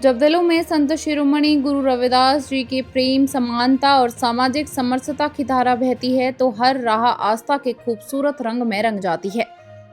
जब दिलों में संत शिरोमणि गुरु रविदास जी के प्रेम, समानता और सामाजिक समरसता की धारा बहती है तो हर राह आस्था के खूबसूरत रंग में रंग जाती है।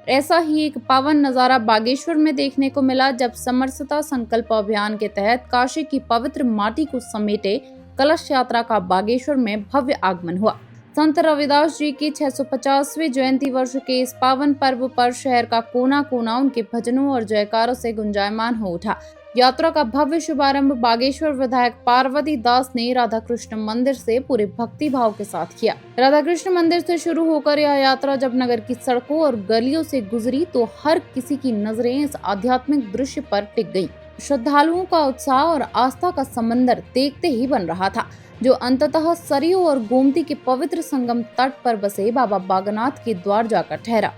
ऐसा ही एक पावन नजारा बागेश्वर में देखने को मिला जब समरसता संकल्प अभियान के तहत काशी की पवित्र माटी को समेटे कलश यात्रा का बागेश्वर में भव्य आगमन हुआ। संत रविदास जी की 650वीं जयंती वर्ष के इस पावन पर्व पर शहर का कोना कोना उनके भजनों और जयकारों से गुंजायमान हो उठा। यात्रा का भव्य शुभारंभ बागेश्वर विधायक पार्वती दास ने राधा कृष्ण मंदिर से पूरे भक्ति भाव के साथ किया। राधा कृष्ण मंदिर से शुरू होकर यह यात्रा जब नगर की सड़कों और गलियों से गुजरी तो हर किसी की नजरें इस आध्यात्मिक दृश्य पर टिक गईं। श्रद्धालुओं का उत्साह और आस्था का समंदर देखते ही बन रहा था, जो अंततः सरयू और गोमती के पवित्र संगम तट पर बसे बाबा बागनाथ के द्वार जाकर ठहरा।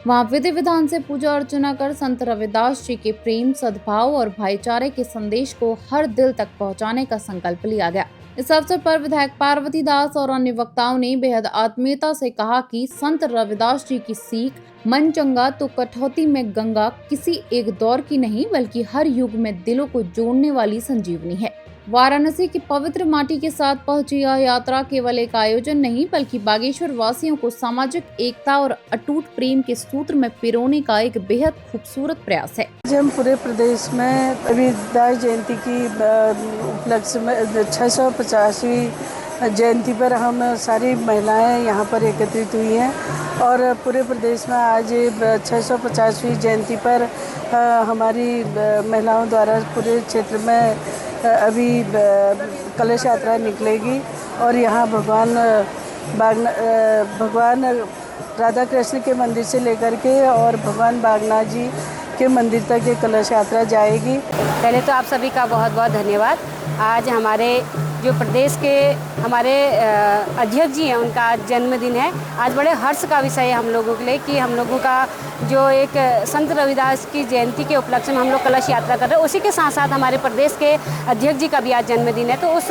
वहां विधि विधान से पूजा अर्चना कर संत रविदास जी के प्रेम, सद्भाव और भाईचारे के संदेश को हर दिल तक पहुंचाने का संकल्प लिया गया। इस अवसर पर विधायक पार्वती दास और अन्य वक्ताओं ने बेहद आत्मीयता से कहा कि संत रविदास जी की सीख, मन चंगा तो कठौती में गंगा, किसी एक दौर की नहीं बल्कि हर युग में दिलों को जोड़ने वाली संजीवनी है। वाराणसी की पवित्र माटी के साथ पहुंची यह यात्रा केवल एक आयोजन नहीं बल्कि बागेश्वर वासियों को सामाजिक एकता और अटूट प्रेम के सूत्र में पिरोने का एक बेहद खूबसूरत प्रयास है। आज हम पूरे प्रदेश में रविदास जयंती की उपलक्ष्य में 650वीं जयंती पर हम सारी महिलाएं यहाँ पर एकत्रित हुई हैं और पूरे प्रदेश में आज 650वीं जयंती पर हमारी महिलाओं द्वारा पूरे क्षेत्र में अभी कलश यात्रा निकलेगी और यहाँ भगवान राधा कृष्ण के मंदिर से लेकर के और भगवान बागनाथ जी के मंदिर तक ये कलश यात्रा जाएगी। पहले तो आप सभी का बहुत बहुत धन्यवाद। आज हमारे जो प्रदेश के हमारे अध्यक्ष जी हैं उनका आज जन्मदिन है। आज बड़े हर्ष का विषय है हम लोगों के लिए कि हम लोगों का जो एक संत रविदास की जयंती के उपलक्ष्य में हम लोग कलश यात्रा कर रहे हैं, उसी के साथ साथ हमारे प्रदेश के अध्यक्ष जी का भी आज जन्मदिन है। तो उस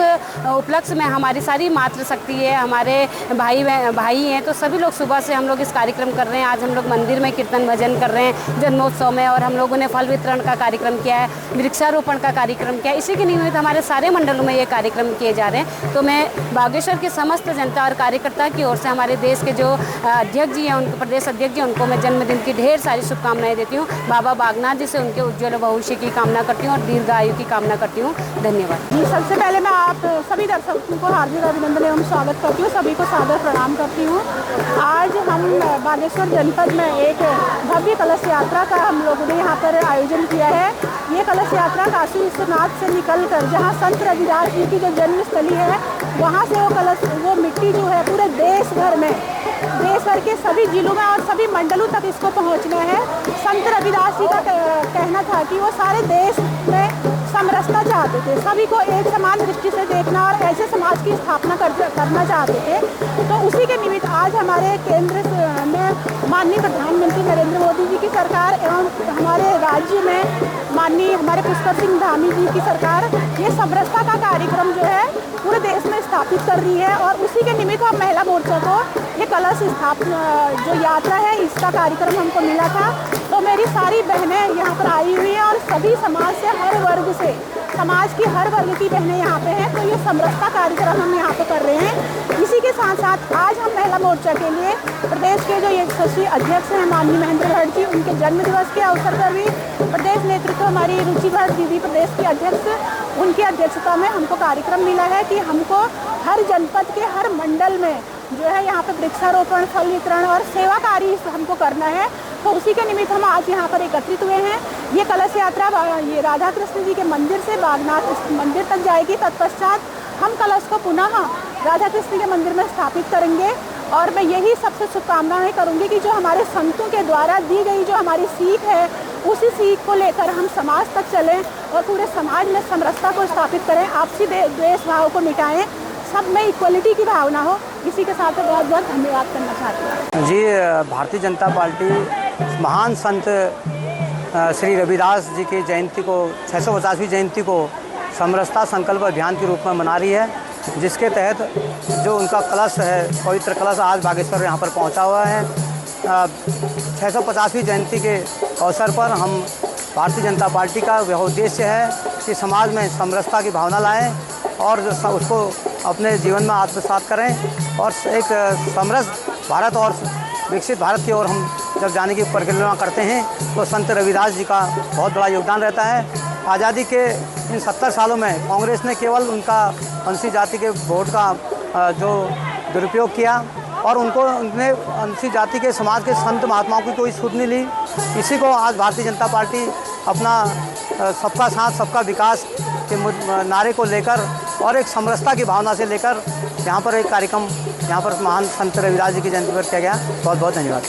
उपलक्ष्य में हमारी सारी मातृशक्ति है, हमारे भाई हैं, तो सभी लोग सुबह से हम लोग इस कार्यक्रम कर रहे हैं। आज हम लोग मंदिर में कीर्तन भजन कर रहे हैं जन्मोत्सव में और हम लोगों ने फल वितरण का कार्यक्रम किया है, वृक्षारोपण का कार्यक्रम किया है। इसी के निमित्त हमारे सारे मंडलों में ये कार्यक्रम किए जा रहे हैं। तो मैं बागेश्वर की समस्त जनता और कार्यकर्ता की ओर से हमारे देश के जो अध्यक्ष जी हैं, उनके प्रदेश अध्यक्ष जी, उनको मैं जन्मदिन की ढेर सारी शुभकामनाएं देती हूँ। बाबा बागनाथ जी से उनके उज्ज्वल भविष्य की कामना करती हूँ और दीर्घ आयु की कामना करती हूँ। धन्यवाद। सबसे पहले मैं आप सभी दर्शकों को हार्दिक अभिनंदन एवं स्वागत करती हूँ, सभी को सादर प्रणाम करती हूँ। आज हम बागेश्वर जनपद में एक भव्य कलश यात्रा का हम लोगों ने यहाँ पर आयोजन किया है। ये कलश यात्रा काशी विश्वनाथ से निकलकर जहाँ संत रविदास जी की जो जन्मस्थली है वहाँ से वो मिट्टी जो है पूरे देश भर के सभी जिलों में और सभी मंडलों तक इसको पहुँचना है। संत रविदास जी का कहना था कि वो सारे देश में समरसता चाहते थे, सभी को एक समान दृष्टि से देखना और ऐसे समाज की स्थापना करना चाहते थे। तो उसी के निमित्त आज हमारे केंद्र में माननीय प्रधानमंत्री नरेंद्र मोदी जी की सरकार एवं हमारे राज्य में माननीय हमारे पुष्कर सिंह धामी जी की सरकार ये समरसता का कार्यक्रम जो है पूरे देश में स्थापित कर रही है और उसी के निमित्त हम महिला मोर्चा को ये कलश जो यात्रा है इसका कार्यक्रम हमको मिला था। तो मेरी सारी बहनें यहाँ पर आई हुई हैं और सभी समाज से समाज की हर वर्ग की बहनें यहाँ पे हैं। तो ये समरसता कार्यक्रम हम यहाँ पे कर रहे हैं। इसी के साथ साथ आज हम महिला मोर्चा के लिए प्रदेश के जो यशस्वी अध्यक्ष हैं माननीय महेंद्र भट्ट जी, उनके जन्म दिवस के अवसर पर भी प्रदेश नेतृत्व हमारी रुचि भट्ट दीदी प्रदेश की अध्यक्ष, उनकी अध्यक्षता में हमको कार्यक्रम मिला है कि हमको हर जनपद के हर मंडल में जो है यहाँ पे वृक्षारोपण, फल वितरण और सेवा कार्य हमको करना है। तो उसी के निमित्त हम आज यहाँ पर एकत्रित हुए हैं। ये कलश यात्रा ये राधा कृष्ण जी के मंदिर से बागनाथ मंदिर तक जाएगी। तत्पश्चात हम कलश को पुनः राधा कृष्ण के मंदिर में स्थापित करेंगे और मैं यही सबसे शुभकामनाएं करूँगी कि जो हमारे संतों के द्वारा दी गई जो हमारी सीख है उसी सीख को लेकर हम समाज तक चलें और पूरे समाज में समरसता को स्थापित करें, आपसी द्वेष भाव को मिटाएं, सब में इक्वलिटी की भावना हो। इसी के साथ बहुत बहुत धन्यवाद करना चाहती हूँ। जी, भारतीय जनता पार्टी महान संत श्री रविदास जी की जयंती को 650वीं जयंती को समरसता संकल्प अभियान के रूप में मना रही है, जिसके तहत जो उनका कलश है, पवित्र कलश आज बागेश्वर यहाँ पर पहुँचा हुआ है। 650वीं जयंती के अवसर पर हम भारतीय जनता पार्टी का वह उद्देश्य है कि समाज में समरसता की भावना लाएं और उसको अपने जीवन में आत्मसात करें और एक समरस भारत और विकसित भारत की ओर हम जब जाने की परिकल्पना करते हैं तो संत रविदास जी का बहुत बड़ा योगदान रहता है। आज़ादी के इन 70 सालों में कांग्रेस ने केवल उनका अनुसूचित जाति के वोट का जो दुरुपयोग किया और उनने अनुसूचित जाति के समाज के संत महात्माओं की कोई सुध नहीं ली। इसी को आज भारतीय जनता पार्टी अपना सबका साथ सबका विकास के नारे को लेकर और एक समरसता की भावना से लेकर यहाँ पर एक कार्यक्रम यहाँ पर महान संत रविदास जी की जयंती पर किया गया। बहुत बहुत धन्यवाद।